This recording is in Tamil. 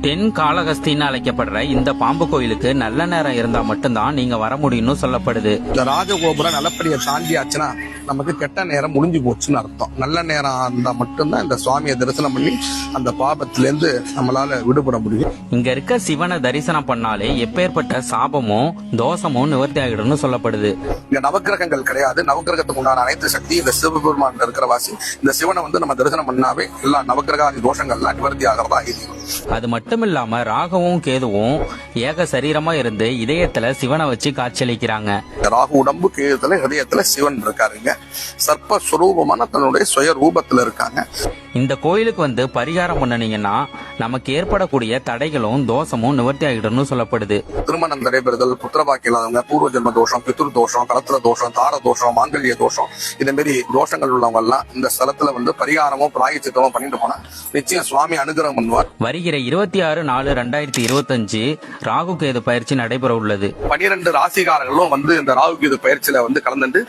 தென் காளகஸ்தின்னு அழைக்கப்படுற இந்த பாம்பு கோயிலுக்கு நல்ல நேரம் இருந்தா மட்டும்தான் நீங்க வர முடியும்னு சொல்லப்படுது. இந்த ராஜகோபுரம் நல்லபடியா தாண்டியாச்சுன்னா நமக்கு கெட்ட நேரம் முடிஞ்சு போச்சுன்னு அர்த்தம். நல்ல நேரம் இருந்தா மட்டும்தான் இந்த சுவாமியை தரிசனம் பண்ணி அந்த பாபத்திலேருந்து நம்மளால விடுபட முடியும். இங்க இருக்க சிவனை தரிசனம் பண்ணாலே எப்பேற்பட்ட சாபமும் தோஷமும் நிவர்த்தி ஆகிடும்னு சொல்லப்படுது. இங்க நவக்கிரகங்கள் கிடையாது. நவக்கிரகத்துக்கு உண்டான அனைத்து சக்தி இந்த சிவபெருமான் இருக்கிற வாசி இந்த சிவனை நம்ம தரிசனம் பண்ணாவே எல்லா நவக்கிரகாதி தோஷங்கள்லாம் நிவர்த்தி ஆகிறதா இது. அது மட்டும் இல்லாம ராகுவும் கேதுவும் ஏக சரீரமா இருந்து இதயத்துல சிவனை வச்சு காட்சியளிக்கிறாங்க. ராகு உடம்பு, கேதுல இதயத்துல சிவன் இருக்காருங்க. சர்ப்ப சுரூபமான தன்னுடைய சுய ரூபத்துல இருக்காங்க. இந்த கோயிலுக்கு பரிகாரம் பண்ணனீங்கன்னா நமக்கு ஏற்படக்கூடிய தடைகளும் தோஷமும் நிவர்த்தி ஆகிடும்னு சொல்லப்படுது. திருமணம் நடைபெறுதல், புத்திரபாக்கியம் இல்லாதவங்க, பூர்வ ஜென்ம தோஷம், பித்ரு தோஷம், களத்துல தோஷம், தார தோஷம், மாங்கல்ய தோஷம், இந்த மாதிரி தோஷங்கள் உள்ளவங்க எல்லாம் இந்த ஸ்தலத்துல பரிகாரமும் பிராயச்சித்தமும் பண்ணிட்டு போனா நிச்சயம் சுவாமி அனுகிரகம் பண்ணுவார். வருகிற 26/4/2025 ராகு கேது பயிற்சி நடைபெற உள்ளது. 12 ராசிகாரர்களும் இந்த ராகு கேது பயிற்சியில கலந்துட்டு